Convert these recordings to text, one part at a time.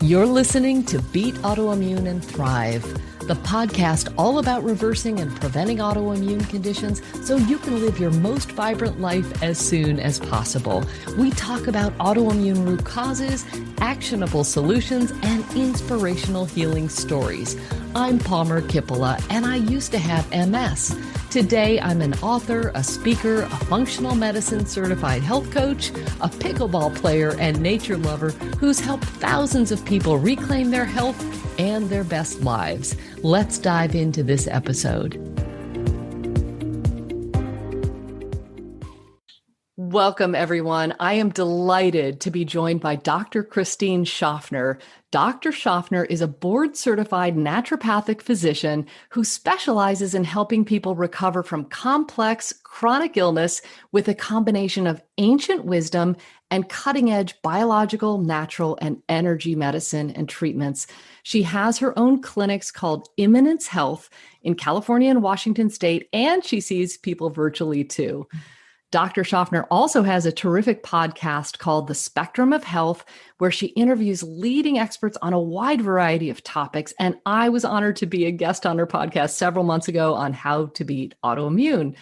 You're listening to Beat Autoimmune and Thrive, the podcast all about reversing and preventing autoimmune conditions so you can live your most vibrant life as soon as possible. We talk about autoimmune root causes, actionable solutions, and inspirational healing stories. I'm Palmer Kippola, and I used to have MS. Today, I'm an author, a speaker, a functional medicine certified health coach, a pickleball player, and nature lover who's helped thousands of people reclaim their health and their best lives. Let's dive into this episode. Welcome, everyone. I am delighted to be joined by Dr. Christine Schaffner. Dr. Schaffner is a board-certified naturopathic physician who specializes in helping people recover from complex chronic illness with a combination of ancient wisdom and cutting-edge biological, natural, and energy medicine and treatments. She has her own clinics called Imminence Health in California and Washington State, and she sees people virtually too. Dr. Schaffner also has a terrific podcast called The Spectrum of Health, where she interviews leading experts on a wide variety of topics. And I was honored to be a guest on her podcast several months ago on how to beat autoimmune.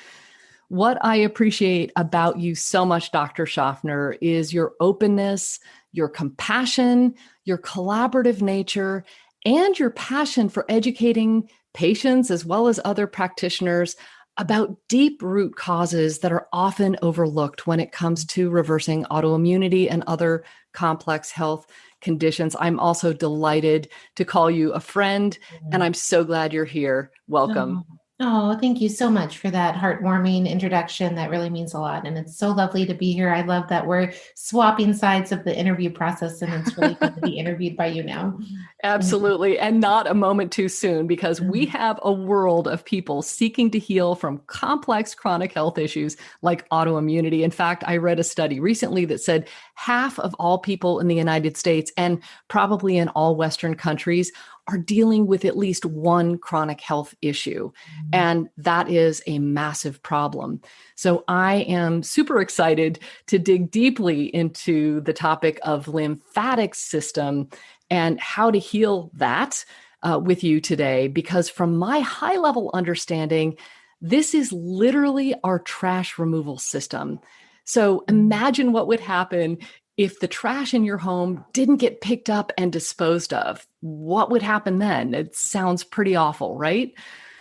What I appreciate about you so much, Dr. Schaffner, is your openness, your compassion, your collaborative nature, and your passion for educating patients as well as other practitioners about deep root causes that are often overlooked when it comes to reversing autoimmunity and other complex health conditions. I'm also delighted to call you a friend, and I'm so glad you're here. Welcome. Oh, thank you so much for that heartwarming introduction. That really means a lot. And it's so lovely to be here. I love that we're swapping sides of the interview process, and it's really good to be interviewed by you now. Absolutely. And not a moment too soon, because we have a world of people seeking to heal from complex chronic health issues like autoimmunity. In fact, I read a study recently that said half of all people in the United States and probably in all Western countries are dealing with at least one chronic health issue. And that is a massive problem. So I am super excited to dig deeply into the topic of lymphatic system and how to heal that with you today, because from my high level understanding, this is literally our trash removal system. So imagine what would happen if the trash in your home didn't get picked up and disposed of. What would happen then? It sounds pretty awful, right?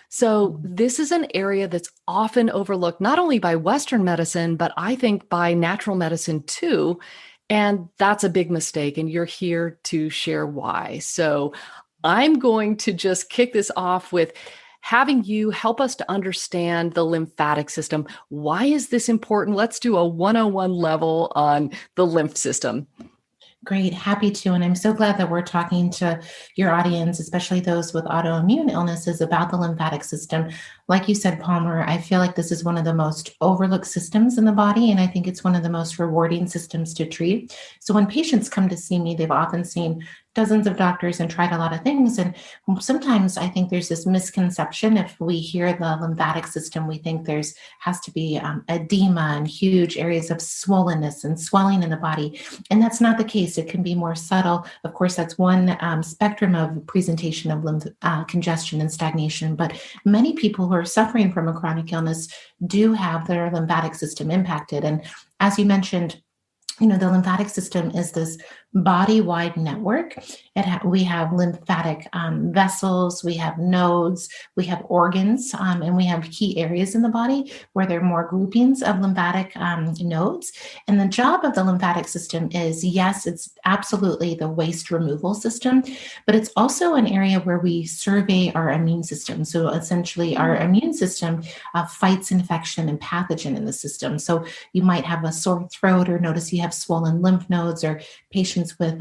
So this is an area that's often overlooked, not only by Western medicine, but I think by natural medicine too. And that's a big mistake. And you're here to share why. So I'm going to just kick this off with having you help us to understand the lymphatic system. Why is this important? Let's do a 101 level on the lymph system. Great. Happy to. And I'm so glad that we're talking to your audience, especially those with autoimmune illnesses, about the lymphatic system. Like you said, Palmer, I feel like this is one of the most overlooked systems in the body. And I think it's one of the most rewarding systems to treat. So when patients come to see me, they've often seen dozens of doctors and tried a lot of things. And sometimes I think there's this misconception. If we hear the lymphatic system, we think there's has to be edema and huge areas of swollenness and swelling in the body. And that's not the case. It can be more subtle. Of course, that's one spectrum of presentation of lymph congestion and stagnation. But many people who are suffering from a chronic illness do have their lymphatic system impacted. And as you mentioned, the lymphatic system is this body-wide network. We have lymphatic vessels, we have nodes, we have organs, and we have key areas in the body where there are more groupings of lymphatic nodes. And the job of the lymphatic system is, yes, it's absolutely the waste removal system, but it's also an area where we survey our immune system. So essentially, our immune system fights infection and pathogen in the system. So you might have a sore throat or notice you have swollen lymph nodes, or patients with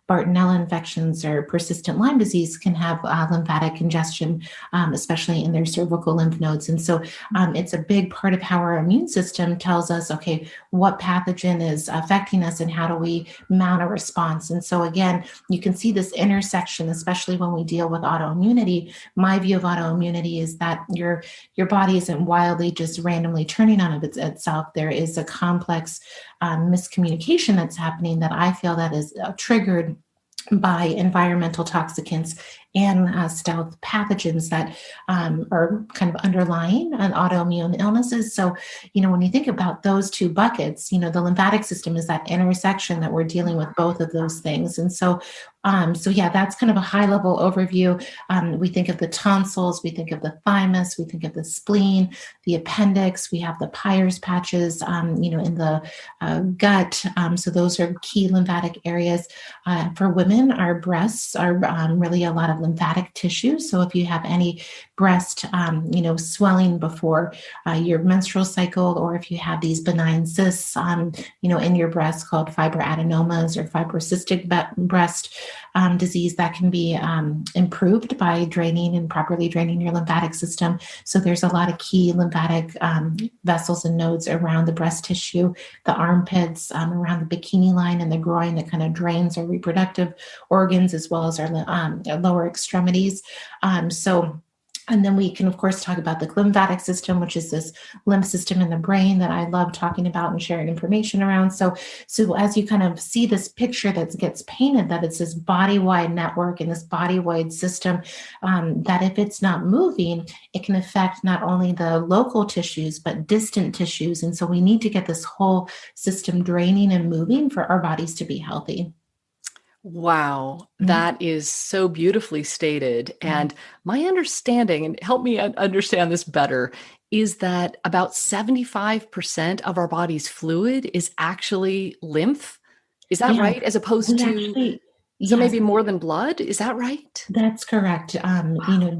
Bartonella infections or persistent Lyme disease can have lymphatic congestion, especially in their cervical lymph nodes. And so it's a big part of how our immune system tells us, okay, what pathogen is affecting us and how do we mount a response? And so again, you can see this intersection, especially when we deal with autoimmunity. My view of autoimmunity is that your body isn't wildly just randomly turning on itself. There is a complex miscommunication that's happening that I feel that is triggered by environmental toxicants and stealth pathogens that are kind of underlying an autoimmune illnesses. So, when you think about those two buckets, the lymphatic system is that intersection that we're dealing with both of those things. And so yeah, that's kind of a high level overview. We think of the tonsils, we think of the thymus, we think of the spleen, the appendix, we have the Peyer's patches, in the gut. So those are key lymphatic areas. For women, our breasts are really a lot of lymphatic tissue. So if you have any breast, swelling before your menstrual cycle, or if you have these benign cysts, in your breast called fibroadenomas or fibrocystic breast disease, that can be improved by draining and properly draining your lymphatic system. So there's a lot of key lymphatic vessels and nodes around the breast tissue, the armpits, around the bikini line and the groin that kind of drains our reproductive organs as well as our lower extremities. And then we can, of course, talk about the glymphatic system, which is this lymph system in the brain that I love talking about and sharing information around. So as you kind of see this picture that gets painted, that it's this body-wide network and this body-wide system, that if it's not moving, it can affect not only the local tissues, but distant tissues. And so we need to get this whole system draining and moving for our bodies to be healthy. Wow, that is so beautifully stated. And my understanding, and help me understand this better, is that about 75% of our body's fluid is actually lymph. Is that right? As opposed to, so maybe more than blood? Is that right? That's correct.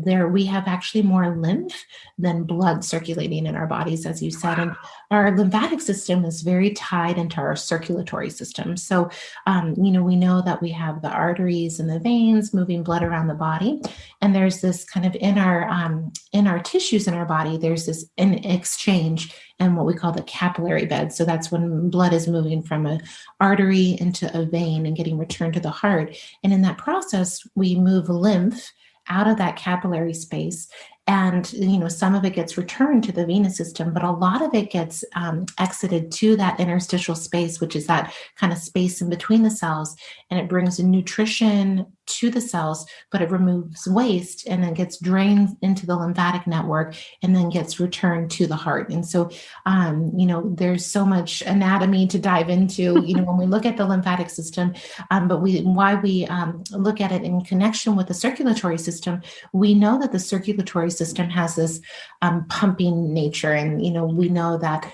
There we have actually more lymph than blood circulating in our bodies, as you said. And our lymphatic system is very tied into our circulatory system. So, we know that we have the arteries and the veins moving blood around the body. And there's this kind of in our tissues in our body, there's this an exchange and what we call the capillary bed. So that's when blood is moving from an artery into a vein and getting returned to the heart. And in that process, we move lymph out of that capillary space. And, some of it gets returned to the venous system, but a lot of it gets exited to that interstitial space, which is that kind of space in between the cells. And it brings nutrition to the cells, but it removes waste and then gets drained into the lymphatic network and then gets returned to the heart. And so, there's so much anatomy to dive into, when we look at the lymphatic system, but why we look at it in connection with the circulatory system, we know that the circulatory system has this pumping nature. And, we know that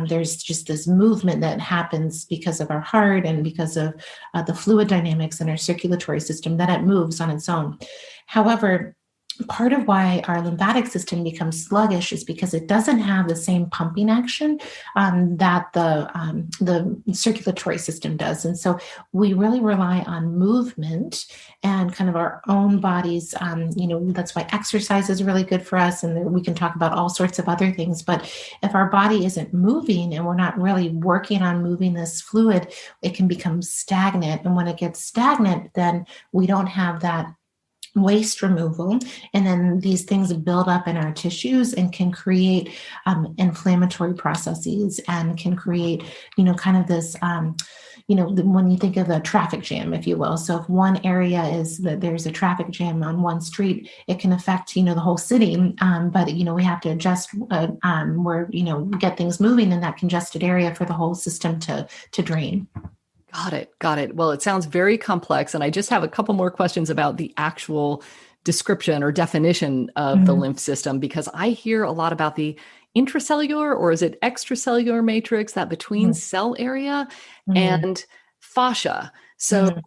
there's just this movement that happens because of our heart and because of the fluid dynamics in our circulatory system, that it moves on its own. However, part of why our lymphatic system becomes sluggish is because it doesn't have the same pumping action that the circulatory system does. And so we really rely on movement and kind of our own bodies. That's why exercise is really good for us. And we can talk about all sorts of other things. But if our body isn't moving and we're not really working on moving this fluid, it can become stagnant. And when it gets stagnant, then we don't have that waste removal. And then these things build up in our tissues and can create inflammatory processes and can create, kind of this, when you think of a traffic jam, if you will. So if one area is that there's a traffic jam on one street, it can affect, the whole city. But, we have to adjust where, get things moving in that congested area for the whole system to drain. Got it. Well, it sounds very complex. And I just have a couple more questions about the actual description or definition of the lymph system, because I hear a lot about the intracellular, or is it extracellular matrix, that between cell area, and fascia. So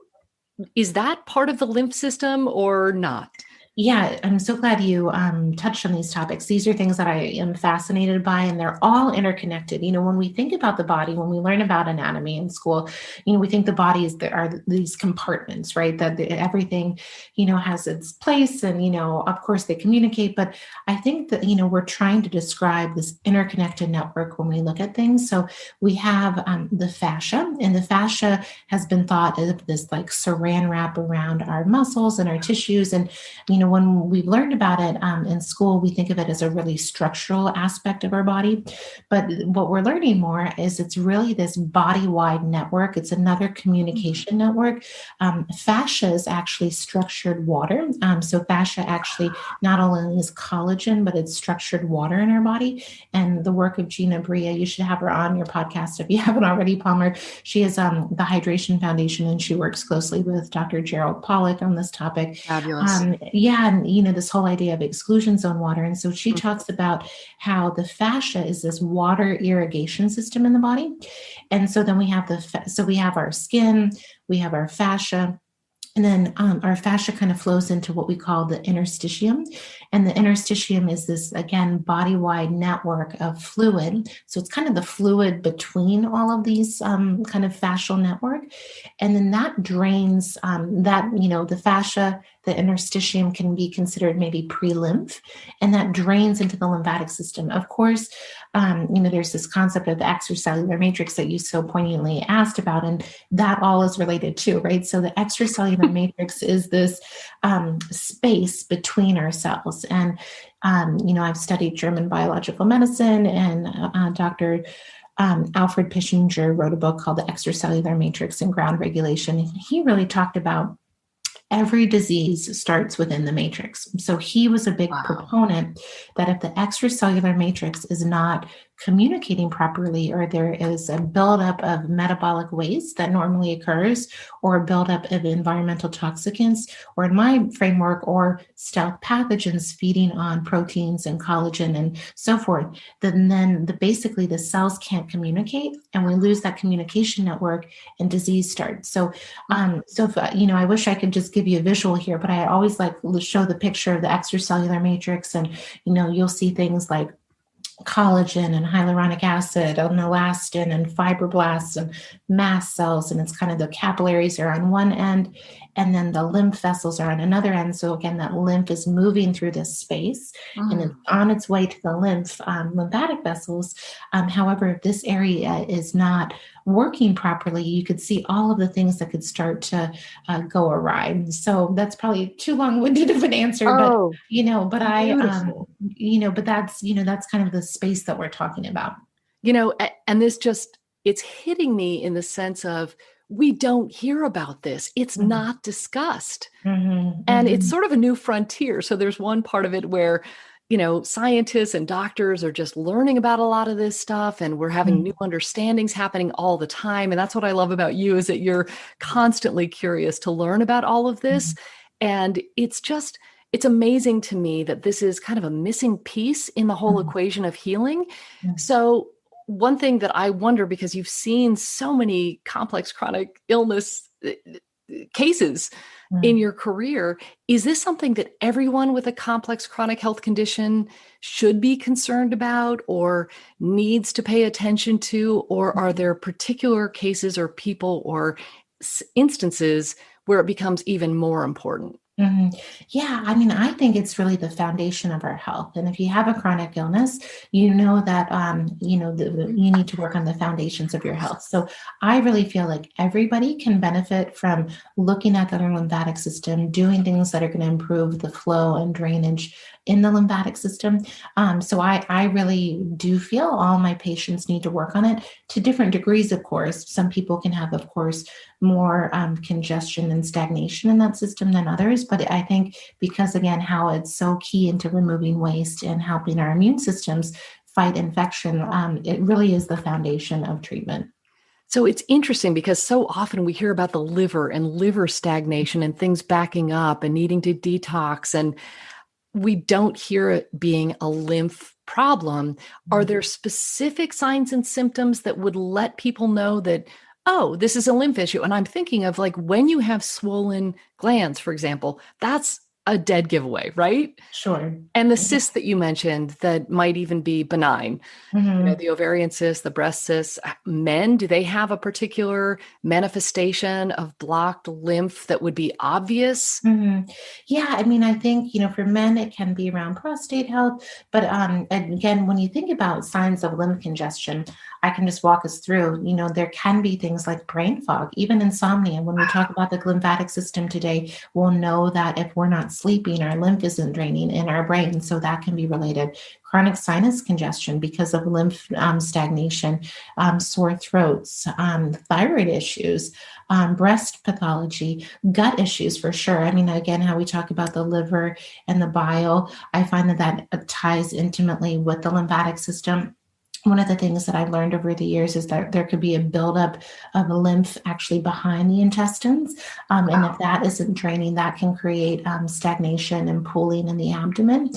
is that part of the lymph system or not? Yeah, I'm so glad you touched on these topics. These are things that I am fascinated by, and they're all interconnected. When we think about the body, when we learn about anatomy in school, we think the body there are these compartments, right? That everything, has its place, and of course they communicate. But I think that we're trying to describe this interconnected network when we look at things. So we have the fascia, and the fascia has been thought of this like saran wrap around our muscles and our tissues, and when we've learned about it in school, we think of it as a really structural aspect of our body. But what we're learning more is it's really this body-wide network. It's another communication network. Fascia is actually structured water. So fascia actually not only is collagen, but it's structured water in our body. And the work of Gina Bria, you should have her on your podcast if you haven't already, Palmer. She is the Hydration Foundation, and she works closely with Dr. Gerald Pollack on this topic. Fabulous. And this whole idea of exclusion zone water. And so she talks about how the fascia is this water irrigation system in the body. And so then we have we have our skin, we have our fascia. And then our fascia kind of flows into what we call the interstitium. And the interstitium is this, again, body-wide network of fluid. So it's kind of the fluid between all of these kind of fascial network. And then that drains the fascia, the interstitium can be considered maybe pre-lymph, and that drains into the lymphatic system. Of course, there's this concept of the extracellular matrix that you so poignantly asked about, and that all is related too, right? So the extracellular matrix is this space between our cells. And, I've studied German biological medicine, and Dr. Alfred Pischinger wrote a book called The Extracellular Matrix and Ground Regulation. He really talked about every disease starts within the matrix. So he was a big proponent that if the extracellular matrix is not communicating properly, or there is a buildup of metabolic waste that normally occurs, or a buildup of environmental toxicants, or in my framework, or stealth pathogens feeding on proteins and collagen and so forth, then basically the cells can't communicate, and we lose that communication network, and disease starts. So, I wish I could just give you a visual here, but I always like to show the picture of the extracellular matrix, and you'll see things like collagen and hyaluronic acid and elastin and fibroblasts and mast cells. And it's kind of the capillaries are on one end, and then the lymph vessels are on another end. So again, that lymph is moving through this space and it's on its way to the lymphatic vessels. However, if this area is not working properly, you could see all of the things that could start to go awry. So that's probably too long-winded of an answer, but that's kind of the space that we're talking about. And this it's hitting me in the sense of, we don't hear about this. It's not discussed. And it's sort of a new frontier. So there's one part of it where, scientists and doctors are just learning about a lot of this stuff, and we're having new understandings happening all the time. And that's what I love about you, is that you're constantly curious to learn about all of this. And it's amazing to me that this is kind of a missing piece in the whole equation of healing. So one thing that I wonder, because you've seen so many complex chronic illness cases in your career, is this something that everyone with a complex chronic health condition should be concerned about or needs to pay attention to? Or are there particular cases or people or instances where it becomes even more important? Yeah, I think it's really the foundation of our health. And if you have a chronic illness, you know that, you need to work on the foundations of your health. So I really feel like everybody can benefit from looking at their lymphatic system, doing things that are going to improve the flow and drainage in the lymphatic system. So I really do feel all my patients need to work on it to different degrees, of course. Some people can have, of course, more congestion and stagnation in that system than others. But I think because, again, how it's so key into removing waste and helping our immune systems fight infection, it really is the foundation of treatment. So it's interesting because so often we hear about the liver and liver stagnation and things backing up and needing to detox, and we don't hear it being a lymph problem. Are there specific signs and symptoms that would let people know that, oh, this is a lymph issue? And I'm thinking of like when you have swollen glands, for example, that's a dead giveaway, right? Sure. And the cysts that you mentioned that might even be benign, the ovarian cyst, the breast cysts, men, do they have a particular manifestation of blocked lymph that would be obvious? Yeah, I think, for men, it can be around prostate health. But again, when you think about signs of lymph congestion, I can just walk us through, there can be things like brain fog, even insomnia. When we talk about the glymphatic system today, we'll know that if we're not sleeping, our lymph isn't draining in our brain. So that can be related. Chronic sinus congestion because of lymph stagnation, sore throats, thyroid issues, breast pathology, gut issues for sure. I mean, again, how we talk about the liver and the bile, I find that ties intimately with the lymphatic system. One of the things that I've learned over the years is that there could be a buildup of lymph actually behind the intestines. And if that isn't draining, that can create stagnation and pooling in the abdomen.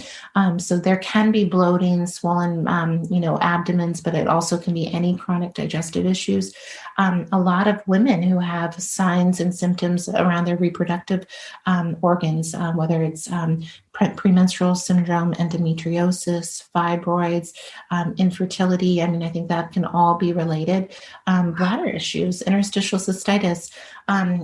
So there can be bloating, swollen, abdomens, but it also can be any chronic digestive issues. A lot of women who have signs and symptoms around their reproductive organs, whether it's premenstrual syndrome, endometriosis, fibroids, infertility. I mean, I think that can all be related. Bladder issues, interstitial cystitis,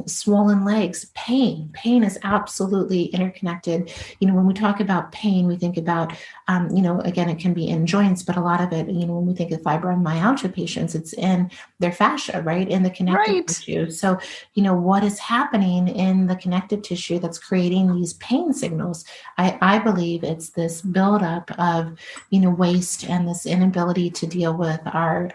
swollen legs, pain. Pain is absolutely interconnected. When we talk about pain, we think about, again, it can be in joints, but a lot of it, when we think of fibromyalgia patients, it's in their fascia, right? In the connective tissue. So, what is happening in the connective tissue that's creating these pain signals? I believe it's this buildup of, waste and this inability to deal with our,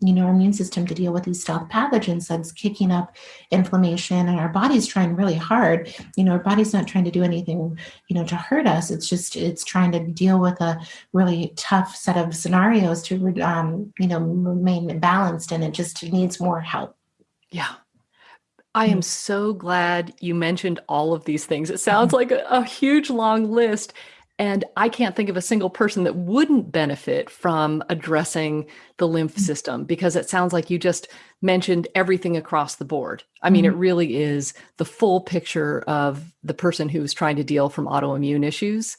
immune system to deal with these stealth pathogens that's kicking up inflammation, and our body's trying really hard. Our body's not trying to do anything, to hurt us. It's trying to deal with a really tough set of scenarios to, remain balanced, and it just needs more help. Yeah. I am so glad you mentioned all of these things. It sounds like a huge long list. And I can't think of a single person that wouldn't benefit from addressing the lymph system, because it sounds like you just mentioned everything across the board. I mean, it really is the full picture of the person who's trying to deal from autoimmune issues.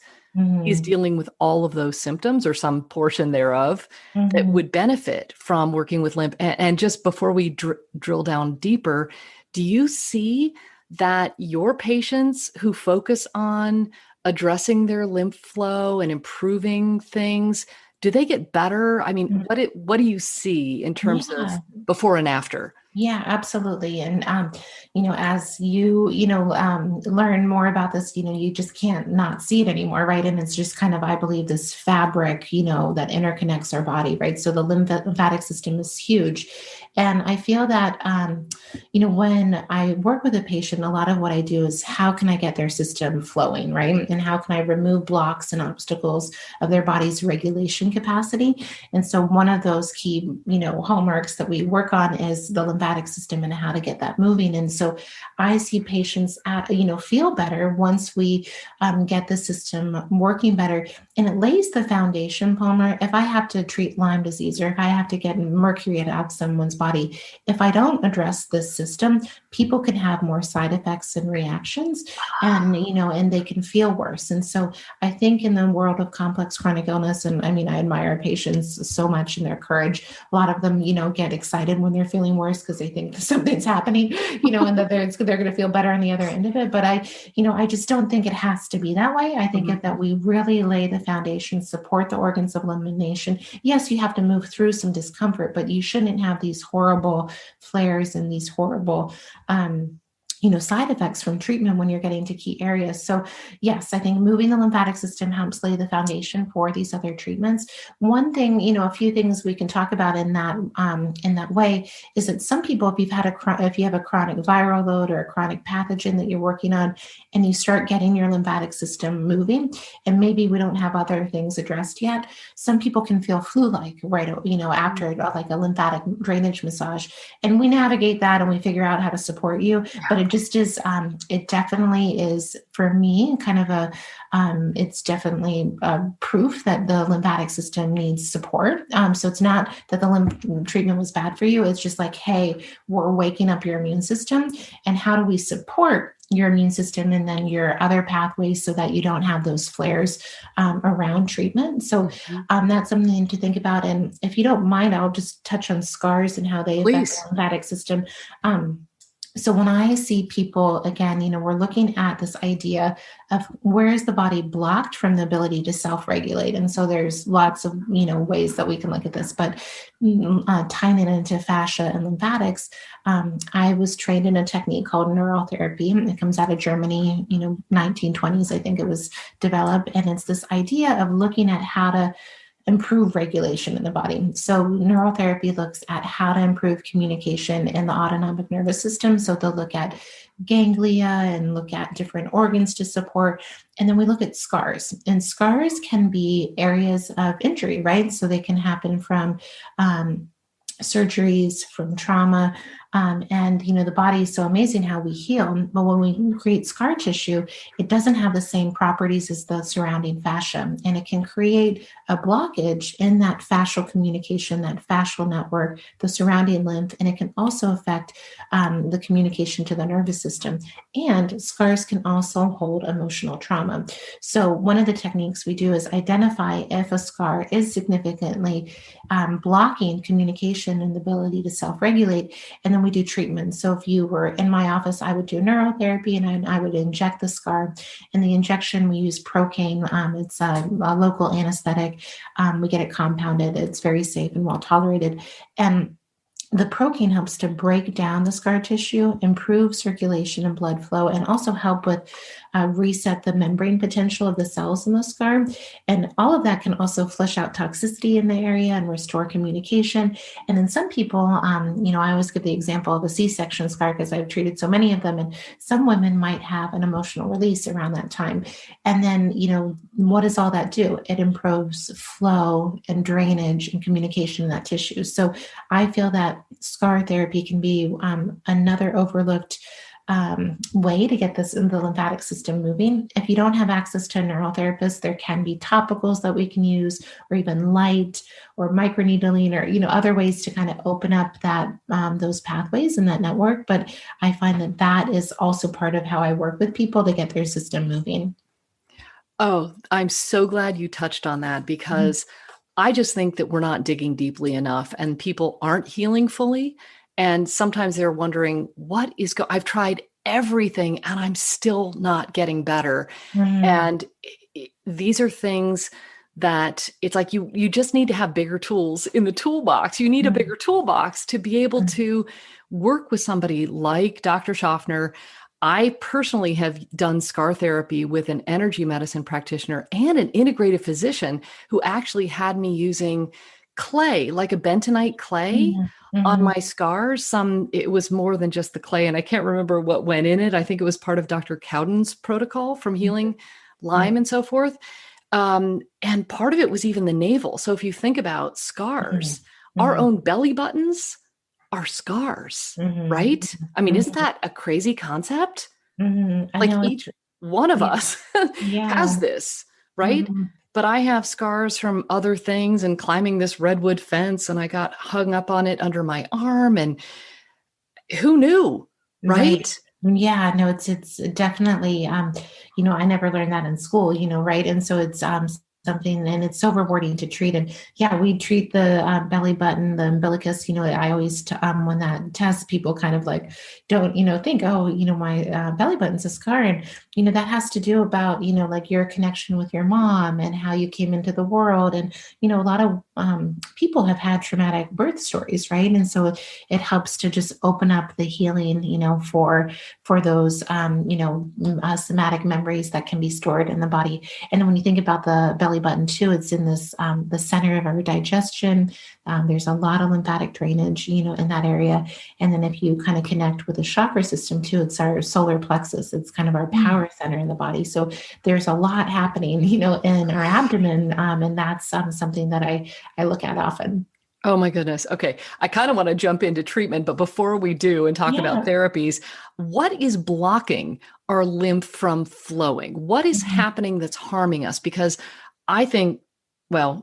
He's dealing with all of those symptoms or some portion thereof that would benefit from working with lymph. And just before we drill down deeper, do you see that your patients who focus on addressing their lymph flow and improving things, do they get better? I mean, what do you see in terms of before and after? Yeah, absolutely. And, as you, learn more about this, you just can't not see it anymore, right? And it's just kind of, I believe, this fabric, that interconnects our body, right? So the lymphatic system is huge. And I feel that, when I work with a patient, a lot of what I do is how can I get their system flowing, right? And how can I remove blocks and obstacles of their body's regulation capacity? And so one of those key, hallmarks that we work on is the lymphatic system and how to get that moving. And so I see patients, feel better once we get the system working better. And it lays the foundation, Palmer. If I have to treat Lyme disease, or if I have to get mercury out of someone's body, if I don't address this system, people can have more side effects and reactions, and and they can feel worse. And so I think in the world of complex chronic illness, and I mean, I admire patients so much and their courage. A lot of them, get excited when they're feeling worse because they think something's happening, and that they're going to feel better on the other end of it. But I just don't think it has to be that way. I think that we really lay the foundation, support the organs of elimination. Yes, you have to move through some discomfort, but you shouldn't have these horrible flares and these horrible side effects from treatment when you're getting to key areas. So yes, I think moving the lymphatic system helps lay the foundation for these other treatments. One thing, a few things we can talk about in that way is that some people, if you have a chronic viral load or a chronic pathogen that you're working on, and you start getting your lymphatic system moving, and maybe we don't have other things addressed yet, some people can feel flu-like, right? After like a lymphatic drainage massage, and we navigate that and we figure out how to support you, but it just is, it definitely is for me kind of it's definitely proof that the lymphatic system needs support. So it's not that the lymph treatment was bad for you. It's just like, hey, we're waking up your immune system, and how do we support your immune system and then your other pathways so that you don't have those flares around treatment. So that's something to think about. And if you don't mind, I'll just touch on scars and how they affect the lymphatic system. So when I see people, again, we're looking at this idea of where is the body blocked from the ability to self-regulate. And so there's lots of, ways that we can look at this, but tying it into fascia and lymphatics, I was trained in a technique called neural therapy. It comes out of Germany, 1920s, I think it was developed. And it's this idea of looking at how to improve regulation in the body. So neurotherapy looks at how to improve communication in the autonomic nervous system. So they'll look at ganglia and look at different organs to support. And then we look at scars. And scars can be areas of injury, right? So they can happen from surgeries, from trauma. And the body is so amazing how we heal. But when we create scar tissue, it doesn't have the same properties as the surrounding fascia. And it can create a blockage in that fascial communication, that fascial network, the surrounding lymph. And it can also affect the communication to the nervous system. And scars can also hold emotional trauma. So one of the techniques we do is identify if a scar is significantly blocking communication and the ability to self-regulate. And then we do treatment. So if you were in my office, I would do neurotherapy and I would inject the scar. And the injection, we use procaine. It's a local anesthetic. We get it compounded. It's very safe and well tolerated. And the procaine helps to break down the scar tissue, improve circulation and blood flow, and also help with reset the membrane potential of the cells in the scar. And all of that can also flush out toxicity in the area and restore communication. And in some people, I always give the example of a C-section scar because I've treated so many of them. And some women might have an emotional release around that time. And then, what does all that do? It improves flow and drainage and communication in that tissue. So I feel that scar therapy can be another overlooked way to get this in the lymphatic system moving. If you don't have access to a neural therapist, there can be topicals that we can use, or even light or microneedling, or other ways to kind of open up that those pathways in that network. But I find that is also part of how I work with people to get their system moving. Oh, I'm so glad you touched on that, because I just think that we're not digging deeply enough and people aren't healing fully. And sometimes they're wondering, I've tried everything and I'm still not getting better. And these are things that it's like you just need to have bigger tools in the toolbox. You need a bigger toolbox to be able to work with somebody like Dr. Schaffner. I personally have done scar therapy with an energy medicine practitioner and an integrative physician who actually had me using clay, like a bentonite clay on my scars. It was more than just the clay, and I can't remember what went in it. I think it was part of Dr. Cowden's protocol from healing Lyme and so forth. And part of it was even the navel. So if you think about scars, our own belly buttons are scars, right? I mean, isn't that a crazy concept? Like each one of us has this, right? But I have scars from other things and climbing this redwood fence, and I got hung up on it under my arm, and who knew, right? Yeah, no, it's definitely, I never learned that in school, right? And so it's something, and it's so rewarding to treat. And yeah, we treat the belly button, the umbilicus. I always when that tests, people kind of like don't think, oh, my belly button's a scar, and that has to do about like your connection with your mom and how you came into the world. And a lot of people have had traumatic birth stories, right? And so it helps to just open up the healing for those somatic memories that can be stored in the body. And then when you think about the belly button too, it's in this the center of our digestion. There's a lot of lymphatic drainage in that area. And then if you kind of connect with the chakra system too, it's our solar plexus. It's kind of our power center in the body. So there's a lot happening in our abdomen, and that's something that I look at often. Oh my goodness. Okay. I kind of want to jump into treatment, but before we do and talk about therapies, what is blocking our lymph from flowing? What is happening that's harming us? Because I think,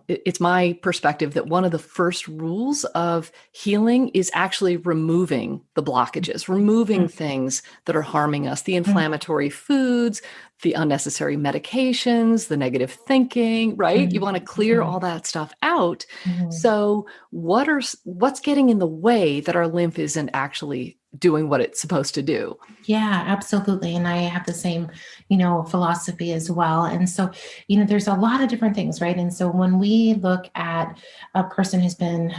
it's my perspective that one of the first rules of healing is actually removing the blockages, removing things that are harming us, the inflammatory foods, the unnecessary medications, the negative thinking, right? You want to clear all that stuff out. So what's getting in the way that our lymph isn't actually doing what it's supposed to do. Yeah, absolutely. And I have the same, philosophy as well. And so, there's a lot of different things, right? And so when we look at a person who's been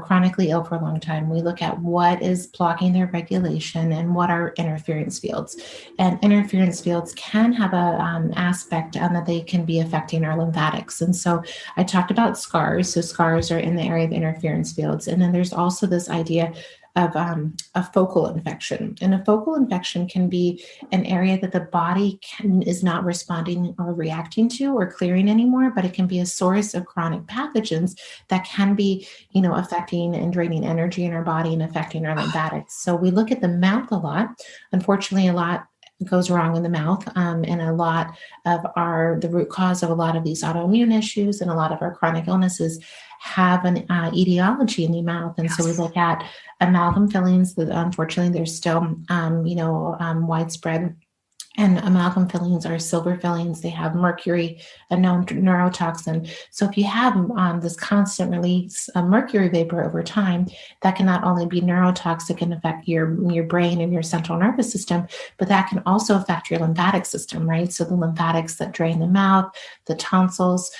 chronically ill for a long time, we look at what is blocking their regulation and what are interference fields. And interference fields can have a aspect that they can be affecting our lymphatics. And so I talked about scars. So scars are in the area of interference fields. And then there's also this idea of a focal infection. And a focal infection can be an area that the body is not responding or reacting to or clearing anymore, but it can be a source of chronic pathogens that can be, affecting and draining energy in our body and affecting our lymphatics. So we look at the mouth a lot. Unfortunately, a lot goes wrong in the mouth, and a lot of the root cause of a lot of these autoimmune issues and a lot of our chronic illnesses have an etiology in the mouth. And so we look at amalgam fillings that unfortunately there's still, widespread. And amalgam fillings are silver fillings. They have mercury, a known neurotoxin. So if you have this constant release of mercury vapor over time, that can not only be neurotoxic and affect your brain and your central nervous system, but that can also affect your lymphatic system, right? So the lymphatics that drain the mouth, the tonsils,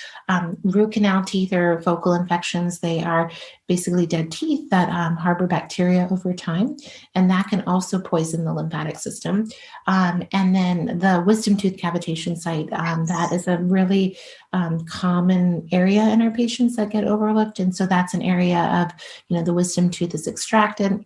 root canal teeth are focal infections. They are basically dead teeth that harbor bacteria over time, and that can also poison the lymphatic system. And then the wisdom tooth cavitation site, that is a really common area in our patients that get overlooked. And so that's an area of, the wisdom tooth is extracted.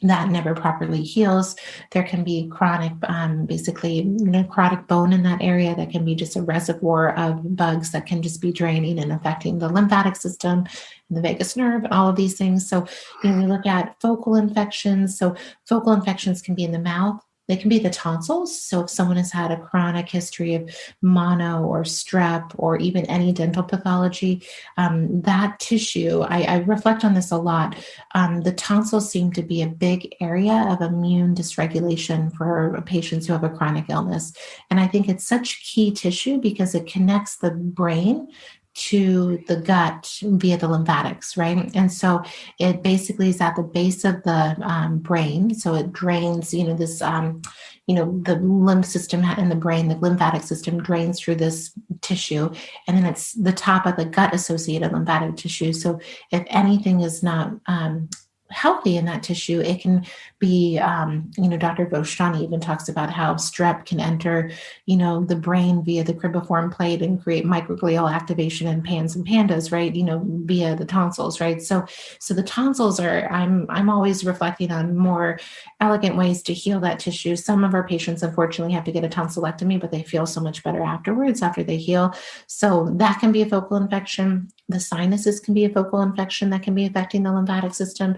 That never properly heals. There can be chronic, necrotic bone in that area that can be just a reservoir of bugs that can just be draining and affecting the lymphatic system and the vagus nerve and all of these things. So, we look at focal infections. So focal infections can be in the mouth. They can be the tonsils. So if someone has had a chronic history of mono or strep or even any dental pathology, that tissue, I reflect on this a lot. The tonsils seem to be a big area of immune dysregulation for patients who have a chronic illness. And I think it's such key tissue because it connects the brain to the gut via the lymphatics, right? And so it basically is at the base of the brain. So it drains, this, the lymph system in the brain, the lymphatic system drains through this tissue. And then it's the top of the gut associated lymphatic tissue. So if anything is not healthy in that tissue, it can be, Dr. Goswami even talks about how strep can enter, the brain via the cribriform plate and create microglial activation in PANS and PANDAS, right? Via the tonsils, right? So the tonsils are, I'm always reflecting on more elegant ways to heal that tissue. Some of our patients, unfortunately, have to get a tonsillectomy, but they feel so much better afterwards after they heal. So that can be a focal infection. The sinuses can be a focal infection that can be affecting the lymphatic system.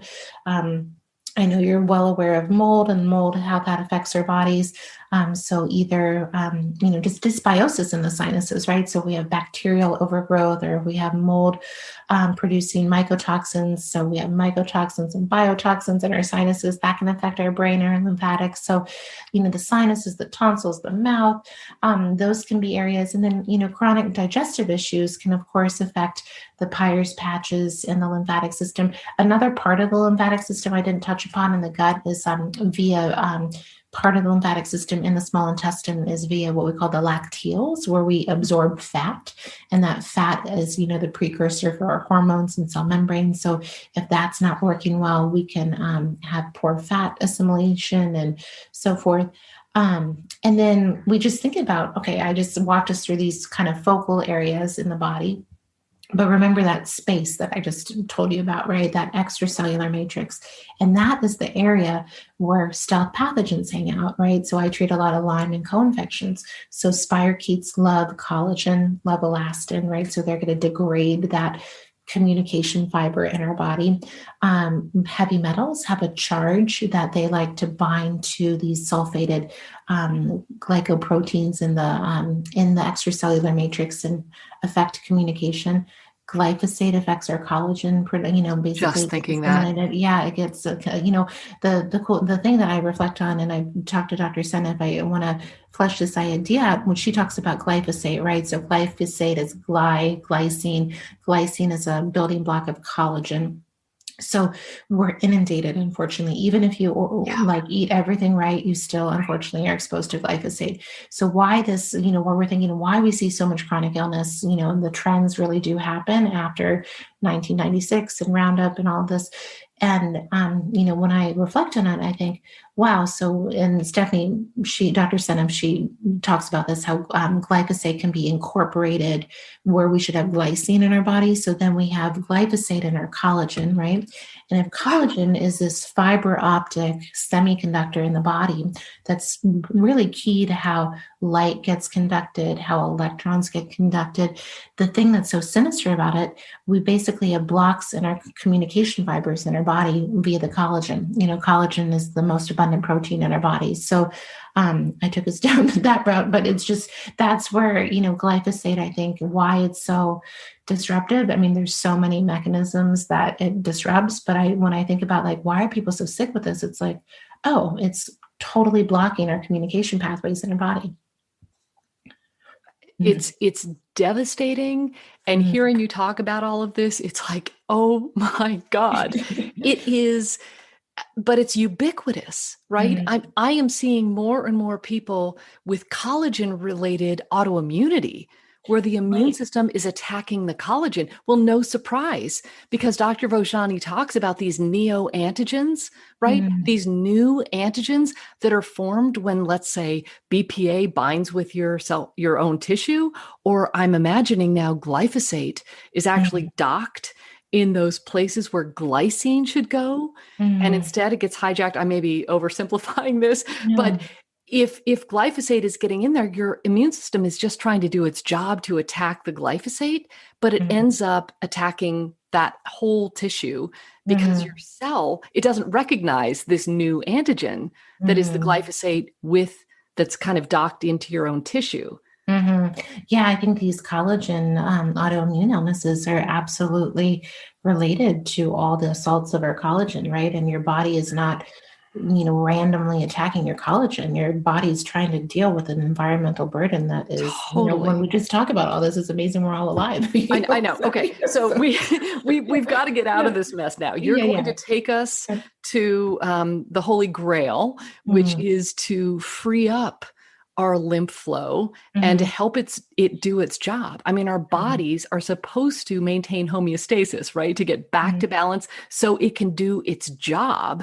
I know you're well aware of mold, how that affects our bodies. So either, just dysbiosis in the sinuses, right? So we have bacterial overgrowth or we have mold producing mycotoxins. So we have mycotoxins and biotoxins in our sinuses that can affect our brain or lymphatics. So, the sinuses, the tonsils, the mouth, those can be areas. And then, chronic digestive issues can, of course, affect the Peyer's patches in the lymphatic system. Another part of the lymphatic system I didn't touch upon in the gut is via part of the lymphatic system in the small intestine is via what we call the lacteals, where we absorb fat. And that fat is, the precursor for our hormones and cell membranes. So if that's not working well, we can have poor fat assimilation and so forth. And then we just think about, okay, I just walked us through these kind of focal areas in the body. But remember that space that I just told you about, right? That extracellular matrix. And that is the area where stealth pathogens hang out, right? So I treat a lot of Lyme and co-infections. So spirochetes love collagen, love elastin, right? So they're going to degrade that communication fiber in our body. Heavy metals have a charge that they like to bind to these sulfated glycoproteins in the extracellular matrix and affect communication. Glyphosate affects our collagen, basically. Just thinking that. Yeah, it gets, the thing that I reflect on, and I talked to Dr. Senna if I want to flesh this idea out, when she talks about glyphosate, right? So glyphosate is glycine. Glycine is a building block of collagen. So we're inundated, unfortunately. Even if you like eat everything right, you still unfortunately are exposed to glyphosate. So why this, what we're thinking, why we see so much chronic illness, and the trends really do happen after 1996 and Roundup and all this. And when I reflect on it, I think, wow. So, and Stephanie, Dr. Senham, she talks about this, how glyphosate can be incorporated where we should have glycine in our body. So then we have glyphosate in our collagen, right? And if collagen is this fiber optic semiconductor in the body, that's really key to how light gets conducted, how electrons get conducted. The thing that's so sinister about it, we basically have blocks in our communication fibers in our body via the collagen. Collagen is the most abundant protein in our body. So I took us down that route, but it's just, that's where, glyphosate, I think why it's so disruptive. I mean, there's so many mechanisms that it disrupts, but when I think about like, why are people so sick with this? It's like, oh, it's totally blocking our communication pathways in our body. It's devastating. And hearing you talk about all of this, it's like, oh my God, it is, but it's ubiquitous, right? I am seeing more and more people with collagen related autoimmunity where the immune system is attacking the collagen. Well, no surprise, because Dr. Vojani talks about these neoantigens, right? These new antigens that are formed when, let's say, BPA binds with your own tissue, or I'm imagining now glyphosate is actually docked in those places where glycine should go. And instead it gets hijacked. I may be oversimplifying this, but if glyphosate is getting in there, your immune system is just trying to do its job to attack the glyphosate, but it ends up attacking that whole tissue because your cell, it doesn't recognize this new antigen that is the glyphosate that's kind of docked into your own tissue. Yeah, I think these collagen autoimmune illnesses are absolutely related to all the assaults of our collagen, right? And your body is not, randomly attacking your collagen. Your body's trying to deal with an environmental burden that is, when we just talk about all this, it's amazing we're all alive. I know. Okay. So we've got to get out of this mess now. You're going to take us to the Holy Grail, which is to free up our lymph flow and to help it do its job. I mean, our bodies are supposed to maintain homeostasis, right? To get back to balance so it can do its job.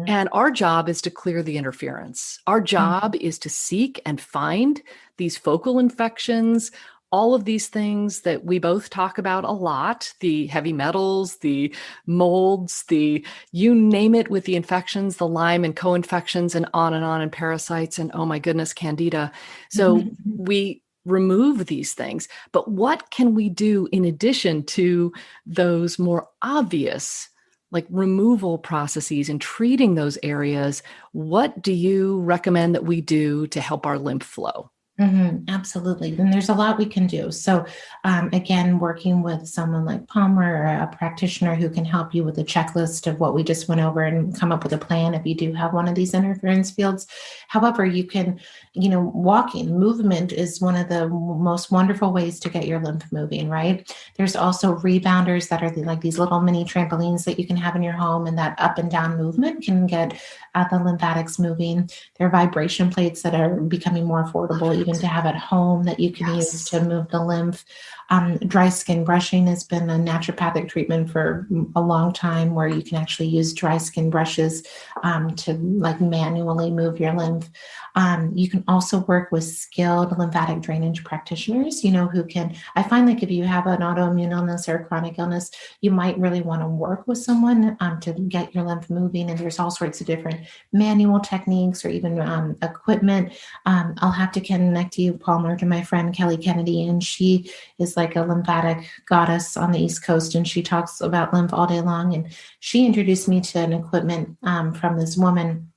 And our job is to clear the interference. Our job is to seek and find these focal infections, all of these things that we both talk about a lot, the heavy metals, the molds, you name it with the infections, the Lyme and co-infections and on, and parasites and, oh my goodness, Candida. So we remove these things. But what can we do in addition to those more obvious like removal processes and treating those areas? What do you recommend that we do to help our lymph flow? Absolutely. And there's a lot we can do. So again, working with someone like Palmer or a practitioner who can help you with a checklist of what we just went over and come up with a plan if you do have one of these interference fields. However, you can, walking, movement is one of the most wonderful ways to get your lymph moving, right? There's also rebounders that are like these little mini trampolines that you can have in your home, and that up and down movement can get the lymphatics moving. There are vibration plates that are becoming more affordable even to have at home that you can use to move the lymph. Dry skin brushing has been a naturopathic treatment for a long time, where you can actually use dry skin brushes to like manually move your lymph. You can also work with skilled lymphatic drainage practitioners, who can, I find like if you have an autoimmune illness or a chronic illness, you might really want to work with someone to get your lymph moving. And there's all sorts of different manual techniques or even equipment. I'll have to connect you, Palmer, to my friend Kelly Kennedy, and she is like a lymphatic goddess on the East Coast, and she talks about lymph all day long. And she introduced me to an equipment from this woman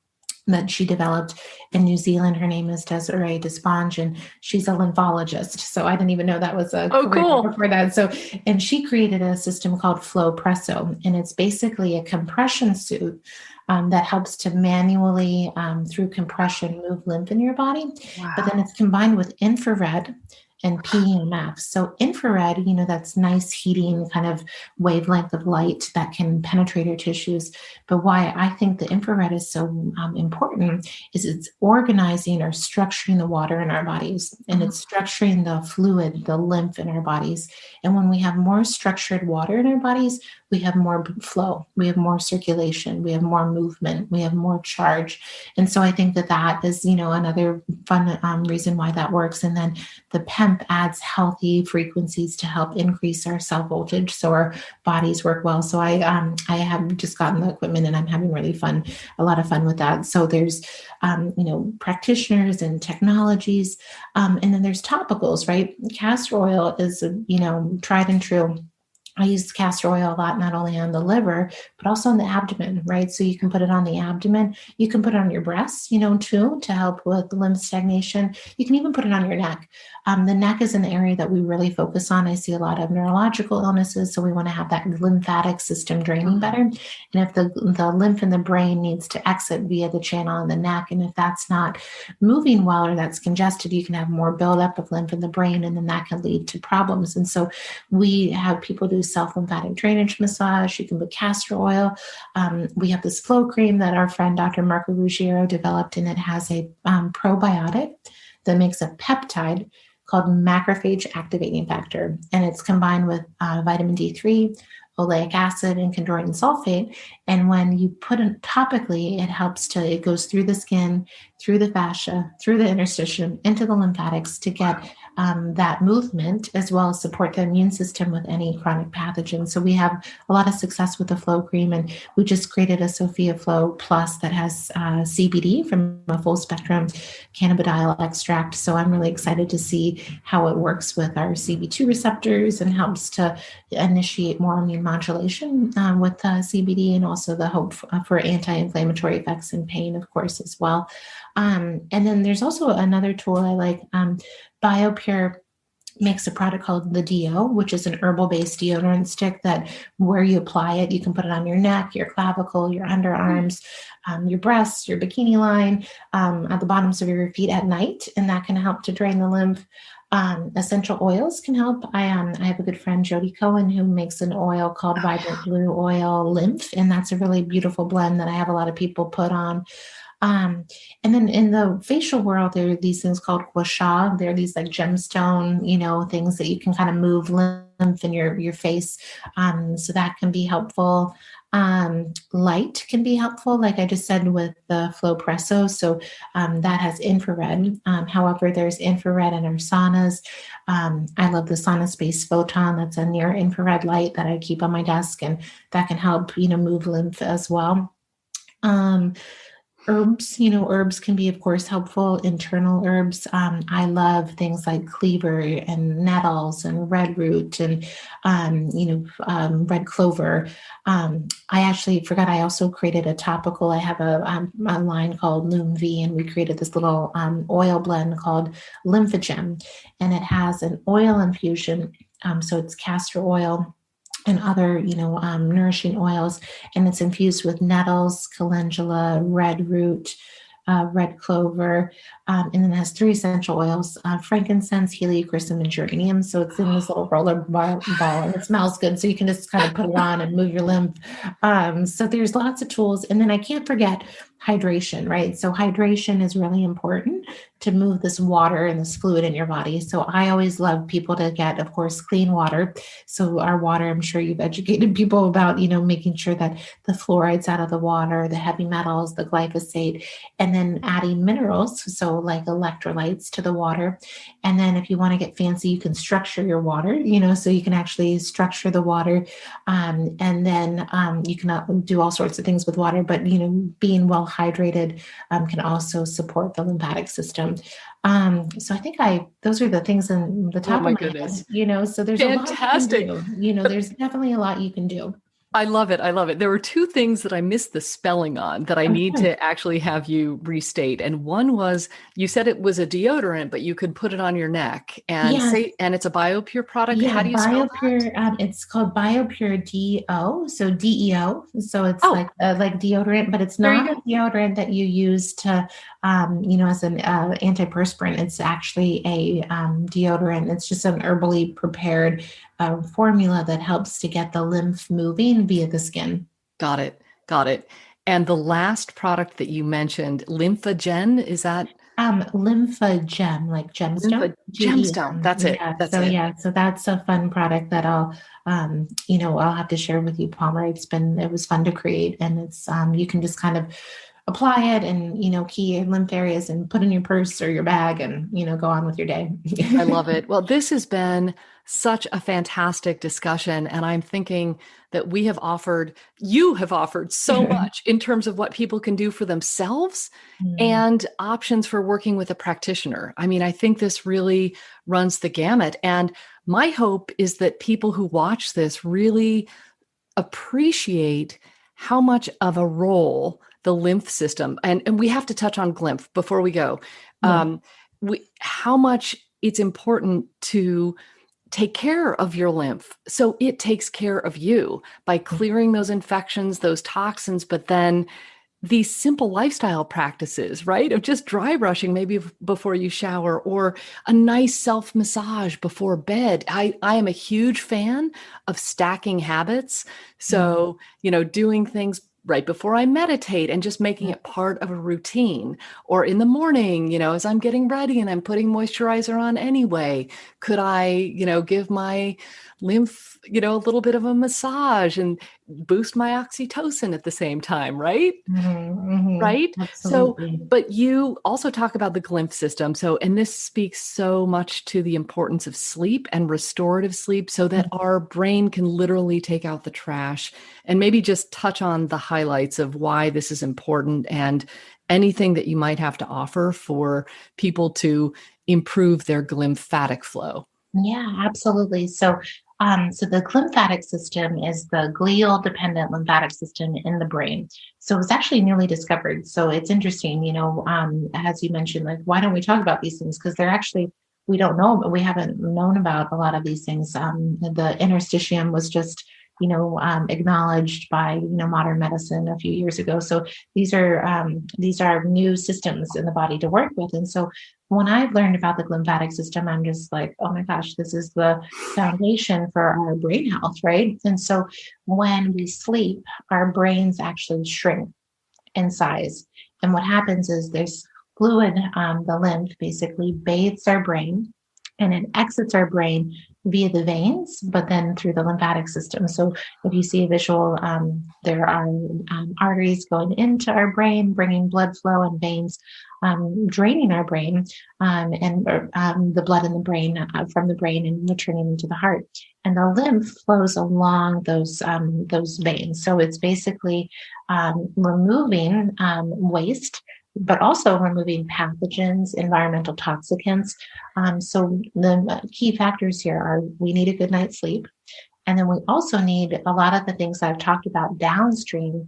that she developed in New Zealand. Her name is Desiree Desponge, and she's a lymphologist. So I didn't even know that was a career before that. So, and she created a system called Flow Presso, and it's basically a compression suit that helps to manually, through compression, move lymph in your body. Wow. But then it's combined with infrared and PEMF. So infrared, that's nice heating kind of wavelength of light that can penetrate your tissues. But why I think the infrared is so important is it's organizing or structuring the water in our bodies, and it's structuring the fluid, the lymph in our bodies. And when we have more structured water in our bodies, we have more flow, we have more circulation, we have more movement, we have more charge. And so I think that is, another fun reason why that works. And then the PEMP adds healthy frequencies to help increase our cell voltage so our bodies work well. So I have just gotten the equipment and I'm having a lot of fun with that. So there's, practitioners and technologies. And then there's topicals, right? Castor oil is, tried and true. I use castor oil a lot, not only on the liver, but also on the abdomen, right? So you can put it on the abdomen. You can put it on your breasts, too, to help with lymph stagnation. You can even put it on your neck. The neck is an area that we really focus on. I see a lot of neurological illnesses, so we want to have that lymphatic system draining better. And if the lymph in the brain needs to exit via the channel in the neck, and if that's not moving well or that's congested, you can have more buildup of lymph in the brain, and then that can lead to problems. And so we have people do self-lymphatic drainage massage. You can put castor oil. We have this flow cream that our friend Dr. Marco Ruggiero developed, and it has a probiotic that makes a peptide called macrophage activating factor. And it's combined with vitamin D3, oleic acid, and chondroitin sulfate. And when you put it topically, it goes through the skin, through the fascia, through the interstitium, into the lymphatics to get that movement, as well as support the immune system with any chronic pathogens. So we have a lot of success with the Flow Cream, and we just created a Sophia Flow Plus that has CBD from a full spectrum cannabidiol extract. So I'm really excited to see how it works with our CB2 receptors and helps to initiate more immune modulation with CBD, and also the hope for anti-inflammatory effects and pain, of course, as well. And then there's also another tool I like. BioPure makes a product called the Deo, which is an herbal-based deodorant stick that where you apply it, you can put it on your neck, your clavicle, your underarms, your breasts, your bikini line, at the bottoms of your feet at night, and that can help to drain the lymph. Essential oils can help. I have a good friend, Jody Cohen, who makes an oil called Vibrant Blue Oil Lymph, and that's a really beautiful blend that I have a lot of people put on. And then in the facial world, there are these things called gua sha. They're these like gemstone, things that you can kind of move lymph in your face. So that can be helpful. Light can be helpful, like I just said with the Flow Presso. So that has infrared. However, there's infrared in our saunas. I love the Sauna Space Photon. That's a near infrared light that I keep on my desk, and that can help, move lymph as well. Herbs, herbs can be, of course, helpful, internal herbs. I love things like cleaver and nettles and red root and, red clover. I actually forgot I also created a topical. I have a line called Lymph, and we created this little oil blend called Lymphogen, and it has an oil infusion. So it's castor oil and other, nourishing oils, and it's infused with nettles, calendula, red root, red clover, and then it has 3 essential oils: frankincense, heliochrysum, and geranium. So it's in this little roller ball, and it smells good. So you can just kind of put it on and move your lymph. So there's lots of tools, and then I can't forget hydration, right? So hydration is really important to move this water and this fluid in your body. So I always love people to get, of course, clean water. So our water, I'm sure you've educated people about, making sure that the fluoride's out of the water, the heavy metals, the glyphosate, and then adding minerals. So like electrolytes to the water. And then if you want to get fancy, you can structure your water, so you can actually structure the water. And then you can do all sorts of things with water, but, being well hydrated can also support the lymphatic system. So I think those are the things in the top of my goodness. head, so there's fantastic. a lot you can do. There's definitely a lot you can do. I love it. I love it. There were two things that I missed the spelling on that I need Okay. to actually have you restate. And one was you said it was a deodorant, but you could put it on your neck and Yeah, say, and it's a BioPure product. yeah, How do you spell that? BioPure. It's called BioPure DO, so DEO. So it's Oh, like deodorant, but it's there you not go. a deodorant that you use to, as an antiperspirant. It's actually a deodorant. It's just an herbally prepared formula that helps to get the lymph moving via the skin. Got it. Got it. And the last product that you mentioned, Lymphogen, is that Lympha like gemstone, Lympha gemstone? GEM. That's it. Yeah. That's So it. yeah, so that's a fun product that I'll have to share with you, Palmer. It was fun to create, and it's you can just kind of apply it and key your lymph areas and put in your purse or your bag and go on with your day. I love it. Well, this has been such a fantastic discussion. And I'm thinking that you have offered so much in terms of what people can do for themselves Mm. and options for working with a practitioner. I mean, I think this really runs the gamut. And my hope is that people who watch this really appreciate how much of a role the lymph system, and we have to touch on glymph before we go. Yeah. Um, how much it's important to take care of your lymph so it takes care of you by clearing those infections, those toxins, but then these simple lifestyle practices, right? Of just dry brushing maybe before you shower or a nice self massage before bed. I am a huge fan of stacking habits. Mm. So, doing things right before I meditate and just making Yeah. it part of a routine, or in the morning, as I'm getting ready and I'm putting moisturizer on anyway, could I, give my lymph, a little bit of a massage and boost my oxytocin at the same time, right? Right. So, Absolutely. but you also talk about the glymph system. So, and this speaks so much to the importance of sleep and restorative sleep so that our brain can literally take out the trash, and maybe just touch on the highlights of why this is important and anything that you might have to offer for people to improve their glymphatic flow. Yeah, absolutely. So the glymphatic system is the glial dependent lymphatic system in the brain. So it was actually newly discovered. So it's interesting, as you mentioned, like, why don't we talk about these things? Because we don't know, but we haven't known about a lot of these things. The interstitium was just, acknowledged by, modern medicine a few years ago. So these are new systems in the body to work with. And so when I've learned about the glymphatic system, I'm just like, oh my gosh, this is the foundation for our brain health, right? And so when we sleep, our brains actually shrink in size. And what happens is this fluid, the lymph basically bathes our brain and it exits our brain via the veins, but then through the lymphatic system. So if you see a visual, there are arteries going into our brain, bringing blood flow, and veins draining our brain and the blood in the brain from the brain and returning into the heart. And the lymph flows along those veins. So it's basically removing waste, but also removing pathogens, environmental toxicants. So the key factors here are we need a good night's sleep. And then we also need a lot of the things I've talked about downstream,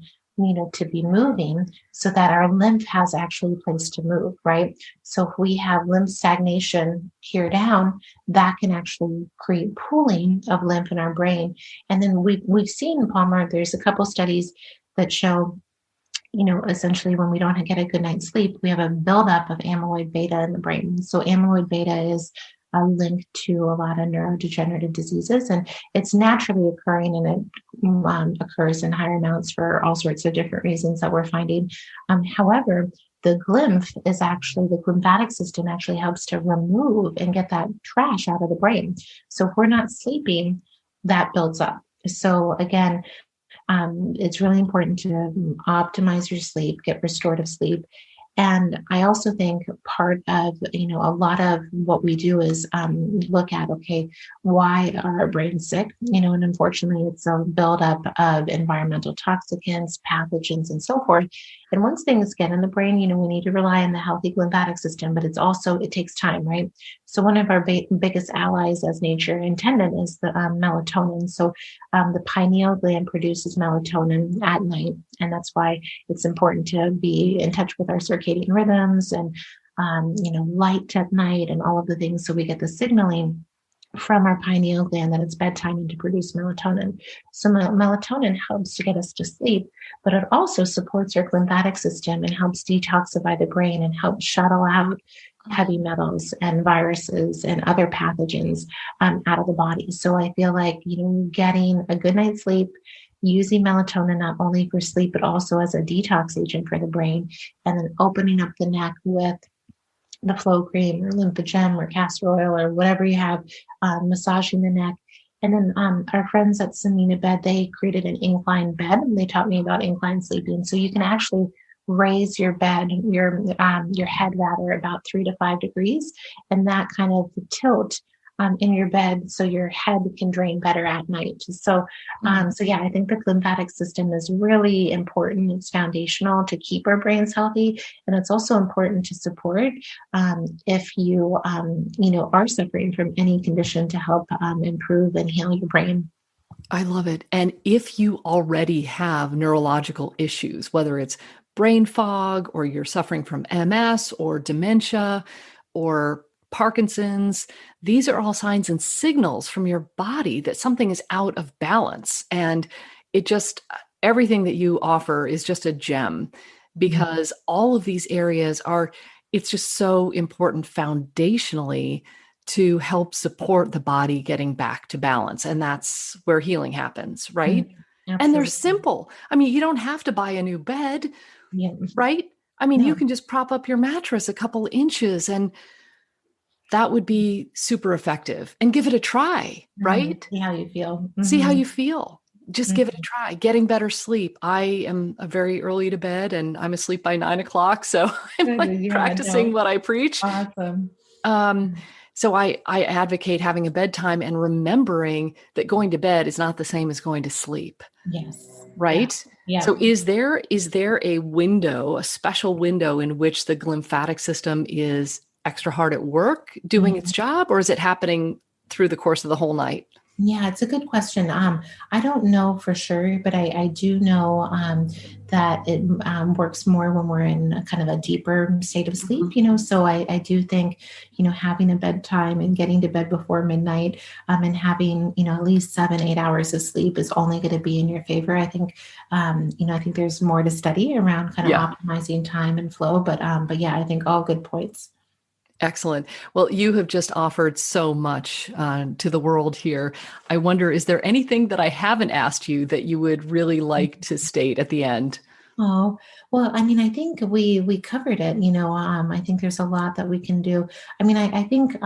to be moving so that our lymph has actually a place to move, right? So if we have lymph stagnation here down, that can actually create pooling of lymph in our brain. And then we've seen, Palmer, there's a couple studies that show essentially when we don't get a good night's sleep, we have a buildup of amyloid beta in the brain. So amyloid beta is linked to a lot of neurodegenerative diseases, and it's naturally occurring, and it occurs in higher amounts for all sorts of different reasons that we're finding. However, the glymphatic system actually helps to remove and get that trash out of the brain. So if we're not sleeping, that builds up. So again, it's really important to optimize your sleep, get restorative sleep. And I also think part of, a lot of what we do is look at, okay, why are our brains sick? And unfortunately, it's a buildup of environmental toxicants, pathogens, and so forth. And once things get in the brain, we need to rely on the healthy lymphatic system, but it takes time, right? So one of our biggest allies as nature intended is the melatonin. So the pineal gland produces melatonin at night. And that's why it's important to be in touch with our circadian rhythms and, light at night and all of the things. So we get the signaling from our pineal gland that it's bedtime and to produce melatonin. So melatonin helps to get us to sleep, but it also supports our lymphatic system and helps detoxify the brain and help shuttle out heavy metals and viruses and other pathogens out of the body. So I feel like, getting a good night's sleep, using melatonin not only for sleep, but also as a detox agent for the brain, and then opening up the neck with the flow cream or lymphogem or castor oil or whatever you have, massaging the neck. And then our friends at Samina Bed, they created an incline bed, and they taught me about incline sleeping. So you can actually raise your bed, your head rather, about 3 to 5 degrees, and that kind of tilt in your bed so your head can drain better at night. So yeah, I think the lymphatic system is really important. It's foundational to keep our brains healthy, and it's also important to support if you are suffering from any condition to help improve and heal your brain. I love it. And if you already have neurological issues, whether it's brain fog or you're suffering from MS or dementia or Parkinson's, these are all signs and signals from your body that something is out of balance. And everything that you offer is just a gem, because all of these areas it's just so important foundationally to help support the body getting back to balance. And that's where healing happens, right? And they're simple. I mean, you don't have to buy a new bed, right? I mean, you can just prop up your mattress a couple inches, and that would be super effective. And give it a try, right? See how you feel. See how you feel. Just give it a try. Getting better sleep. I am a very early to bed, and I'm asleep by 9 o'clock. So I'm practicing what I preach. Awesome. So I advocate having a bedtime and remembering that going to bed is not the same as going to sleep. Yes. Right? Yeah. So is there a window, a special window in which the glymphatic system is extra hard at work doing its job, or is it happening through the course of the whole night? Yeah, it's a good question. I don't know for sure, but I do know that it works more when we're in a kind of a deeper state of sleep, so I do think, having a bedtime and getting to bed before midnight and having, at least 7-8 hours of sleep is only going to be in your favor. I think, I think there's more to study around kind of optimizing time and flow, but yeah, I think all good points. Excellent. Well, you have just offered so much to the world here. I wonder, is there anything that I haven't asked you that you would really like to state at the end? Oh, well, I mean, I think we covered it, I think there's a lot that we can do. I mean, I think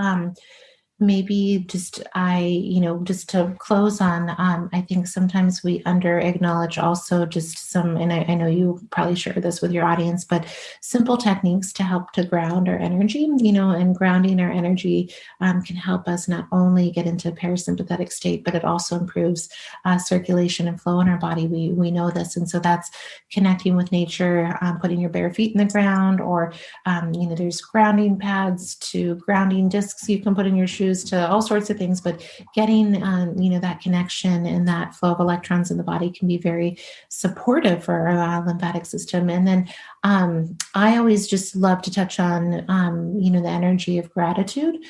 maybe just to close on, I think sometimes we under acknowledge also just some, and I know you probably share this with your audience, but simple techniques to help to ground our energy, and grounding our energy can help us not only get into a parasympathetic state, but it also improves circulation and flow in our body. We know this. And so that's connecting with nature, putting your bare feet in the ground, or, there's grounding pads to grounding discs you can put in your shoes, to all sorts of things, but getting, that connection and that flow of electrons in the body can be very supportive for our lymphatic system. And then I always just love to touch on, the energy of gratitude.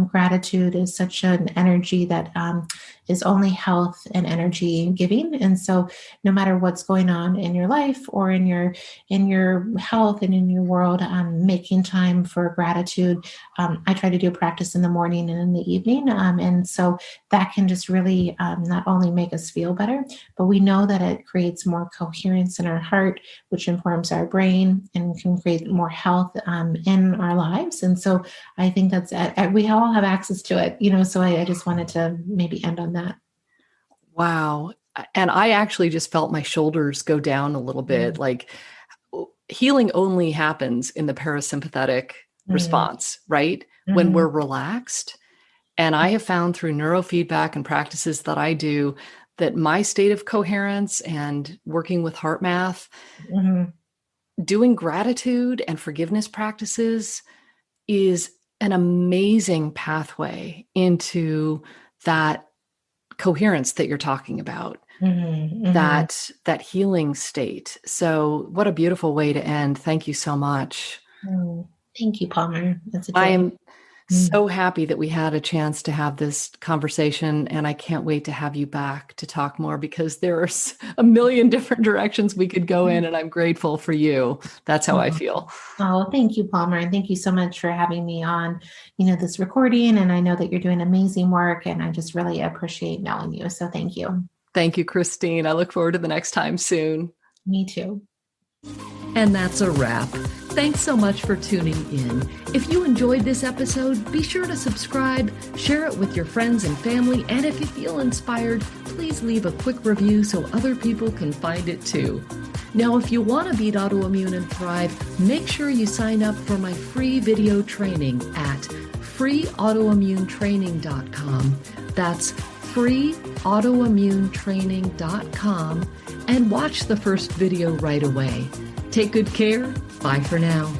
Gratitude is such an energy that is only health and energy giving. And so no matter what's going on in your life or in your health and in your world, making time for gratitude. I try to do a practice in the morning and in the evening. And so that can just really not only make us feel better, but we know that it creates more coherence in our heart, which informs our brain and can create more health in our lives. And so I think we all have access to it, so I just wanted to maybe end on that. Wow. And I actually just felt my shoulders go down a little bit. Like, healing only happens in the parasympathetic response, right? When we're relaxed. And I have found through neurofeedback and practices that I do that my state of coherence and working with heart math doing gratitude and forgiveness practices is an amazing pathway into that coherence that you're talking about, that healing state. So what a beautiful way to end. Thank you so much. Thank you, Palmer. That's a joy. I am so happy that we had a chance to have this conversation, and I can't wait to have you back to talk more, because there are a million different directions we could go in, and I'm grateful for you. That's how I feel. Oh, thank you, Palmer. And thank you so much for having me on, this recording. And I know that you're doing amazing work, and I just really appreciate knowing you. So thank you. Thank you, Christine. I look forward to the next time soon. Me too. And that's a wrap. Thanks so much for tuning in. If you enjoyed this episode, be sure to subscribe, share it with your friends and family, and if you feel inspired, please leave a quick review so other people can find it too. Now, if you want to beat autoimmune and thrive, make sure you sign up for my free video training at freeautoimmunetraining.com. That's freeautoimmunetraining.com, and watch the first video right away. Take good care. Bye for now.